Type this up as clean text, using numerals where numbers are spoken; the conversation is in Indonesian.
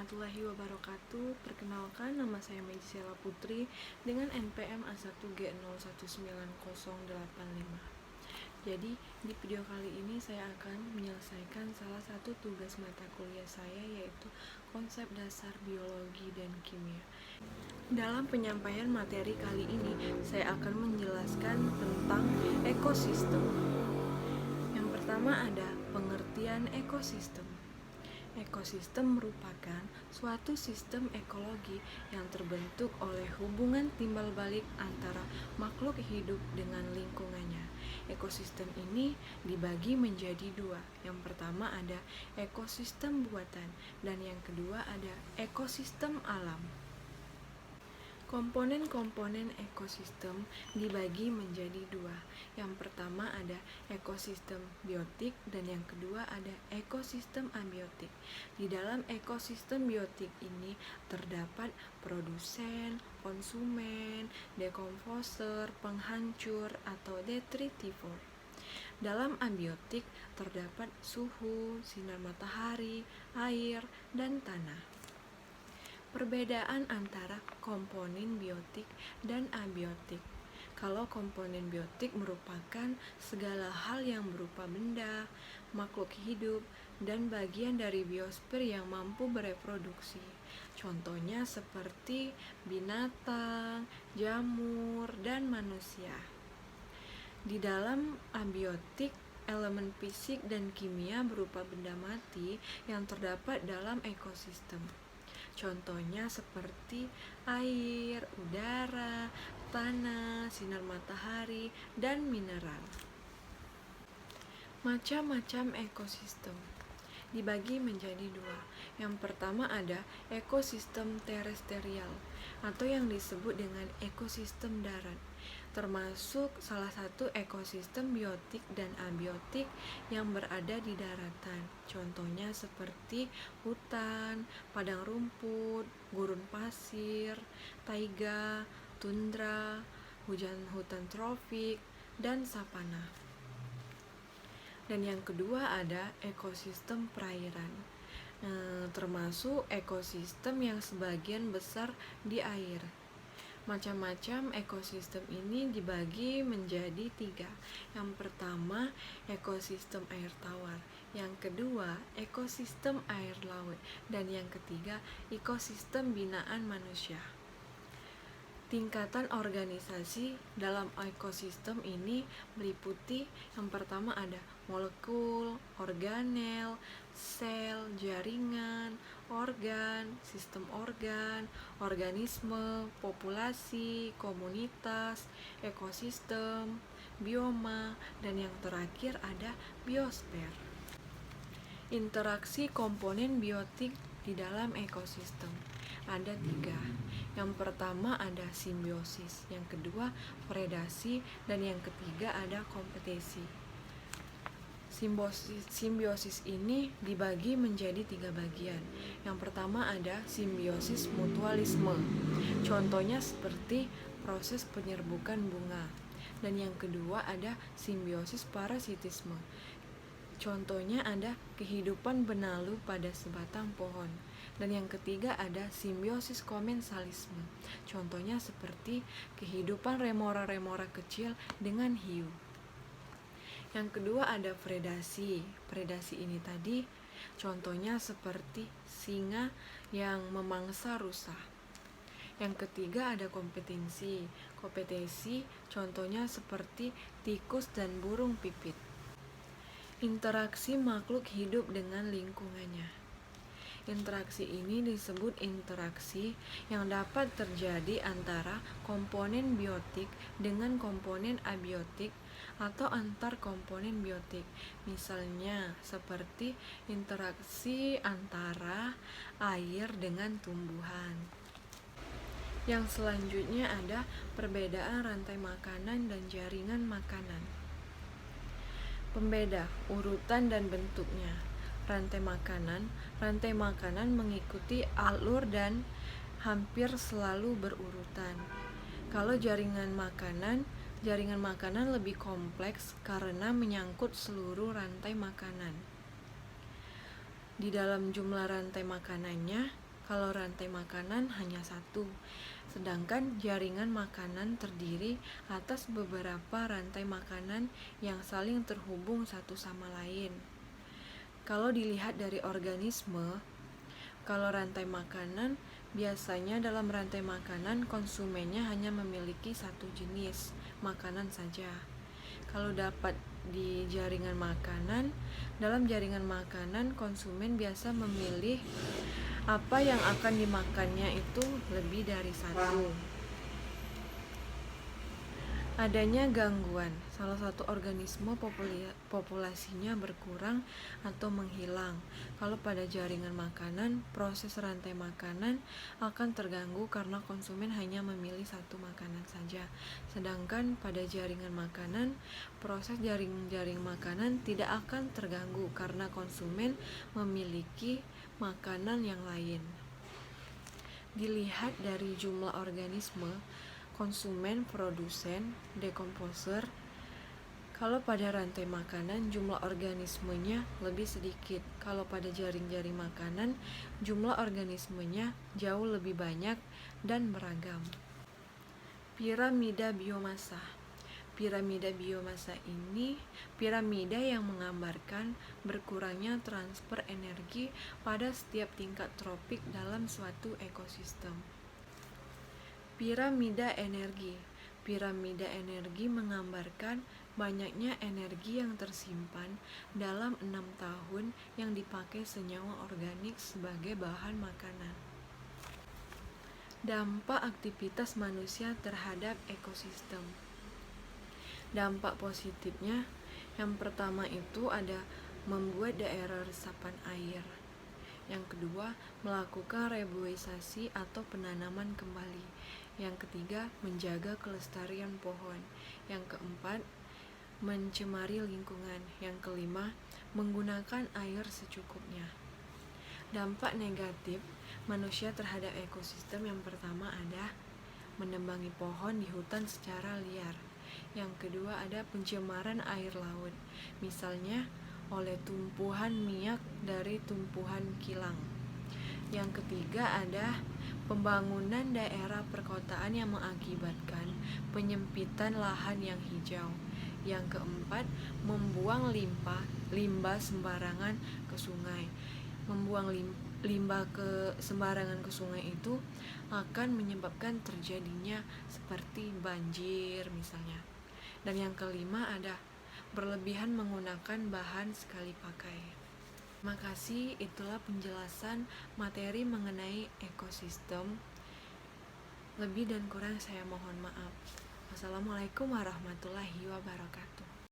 warahmatullahi wabarakatuh. Perkenalkan, nama saya Majisela Putri dengan NPM A1G019085. Jadi, di video kali ini saya akan menyelesaikan salah satu tugas mata kuliah saya, yaitu konsep dasar biologi dan kimia. Dalam penyampaian materi kali ini, saya akan menjelaskan tentang ekosistem. Yang pertama ada pengertian ekosistem. Ekosistem merupakan suatu sistem ekologi yang terbentuk oleh hubungan timbal balik antara makhluk hidup dengan lingkungannya. Ekosistem ini dibagi menjadi dua. Yang pertama ada ekosistem buatan dan yang kedua ada ekosistem alam. Komponen-komponen ekosistem dibagi menjadi dua. Yang pertama ada ekosistem biotik dan yang kedua ada ekosistem abiotik. Di dalam ekosistem biotik ini terdapat produsen, konsumen, dekomposer, penghancur atau detritivor. Dalam abiotik terdapat suhu, sinar matahari, air, dan tanah. Perbedaan antara komponen biotik dan abiotik. Kalau komponen biotik merupakan segala hal yang berupa benda, makhluk hidup, dan bagian dari biosfer yang mampu bereproduksi. Contohnya seperti binatang, jamur, dan manusia. Di dalam abiotik, elemen fisik dan kimia berupa benda mati yang terdapat dalam ekosistem. Contohnya seperti air, udara, tanah, sinar matahari, dan mineral. Macam-macam ekosistem dibagi menjadi dua. Yang pertama ada ekosistem terestrial atau yang disebut dengan ekosistem darat, termasuk salah satu ekosistem biotik dan abiotik yang berada di daratan. Contohnya seperti hutan, padang rumput, gurun pasir, taiga, tundra, hutan tropik, dan savana. Dan yang kedua ada ekosistem perairan, termasuk ekosistem yang sebagian besar di air. Macam-macam ekosistem ini dibagi menjadi tiga. Yang pertama, ekosistem air tawar. Yang kedua, ekosistem air laut. Dan yang ketiga, ekosistem binaan manusia. Tingkatan organisasi dalam ekosistem ini meliputi yang pertama ada molekul, organel, sel, jaringan, organ, sistem organ, organisme, populasi, komunitas, ekosistem, bioma, dan yang terakhir ada biosfer. Interaksi komponen biotik di dalam ekosistem ada tiga. Yang pertama ada simbiosis, yang kedua predasi, dan yang ketiga ada kompetisi. Simbiosis ini dibagi menjadi tiga bagian. Yang pertama ada simbiosis mutualisme. Contohnya seperti proses penyerbukan bunga. Dan yang kedua ada simbiosis parasitisme. Contohnya ada kehidupan benalu pada sebatang pohon. Dan yang ketiga ada simbiosis komensalisme. Contohnya seperti kehidupan remora-remora kecil dengan hiu. Yang kedua ada predasi. Predasi ini tadi contohnya seperti singa yang memangsa rusa. Yang ketiga ada kompetensi. Kompetensi contohnya seperti tikus dan burung pipit. Interaksi makhluk hidup dengan lingkungannya. Interaksi ini disebut interaksi yang dapat terjadi antara komponen biotik dengan komponen abiotik atau antar komponen biotik. Misalnya seperti interaksi antara air dengan tumbuhan. Yang selanjutnya ada perbedaan rantai makanan dan jaringan makanan. Pembeda, urutan dan bentuknya. Rantai makanan mengikuti alur dan hampir selalu berurutan. Kalau jaringan makanan lebih kompleks karena menyangkut seluruh rantai makanan. Di dalam jumlah rantai makanannya kalau rantai makanan hanya satu. Sedangkan jaringan makanan terdiri atas beberapa rantai makanan yang saling terhubung satu sama lain. Kalau dilihat dari organisme, kalau rantai makanan, biasanya dalam rantai makanan konsumennya hanya memiliki satu jenis makanan saja. Kalau dapat di jaringan makanan, dalam jaringan makanan konsumen biasa memilih apa yang akan dimakannya itu lebih dari satu. Adanya gangguan, salah satu organisme populasinya berkurang atau menghilang. Kalau pada jaringan makanan, proses rantai makanan akan terganggu karena konsumen hanya memilih satu makanan saja. Sedangkan pada jaringan makanan, proses jaring makanan tidak akan terganggu karena konsumen memiliki makanan yang lain. Dilihat dari jumlah organisme, konsumen, produsen, dekomposer. Kalau pada rantai makanan jumlah organismenya lebih sedikit. Kalau pada jaring-jaring makanan jumlah organismenya jauh lebih banyak dan beragam. Piramida biomasa. Piramida biomasa ini piramida yang menggambarkan berkurangnya transfer energi pada setiap tingkat tropik dalam suatu ekosistem. Piramida energi. Piramida energi menggambarkan banyaknya energi yang tersimpan dalam 6 tahun yang dipakai senyawa organik sebagai bahan makanan. Dampak aktivitas manusia terhadap ekosistem. Dampak positifnya, yang pertama itu ada membuat daerah resapan air. Yang kedua, melakukan reboisasi atau penanaman kembali. Yang ketiga, menjaga kelestarian pohon. Yang keempat, mencemari lingkungan. Yang kelima, menggunakan air secukupnya. Dampak negatif manusia terhadap ekosistem, yang pertama ada menebangi pohon di hutan secara liar. Yang kedua ada pencemaran air laut, misalnya oleh tumpuhan minyak dari tumpuhan kilang. Yang ketiga ada pembangunan daerah perkotaan yang mengakibatkan penyempitan lahan yang hijau. Yang keempat, membuang limbah sembarangan ke sungai. Membuang limbah sembarangan ke sungai itu akan menyebabkan terjadinya seperti banjir misalnya. Dan yang kelima ada berlebihan menggunakan bahan sekali pakai. Terima kasih, itulah penjelasan materi mengenai ekosistem. Lebih dan kurang saya mohon maaf. Wassalamualaikum warahmatullahi wabarakatuh.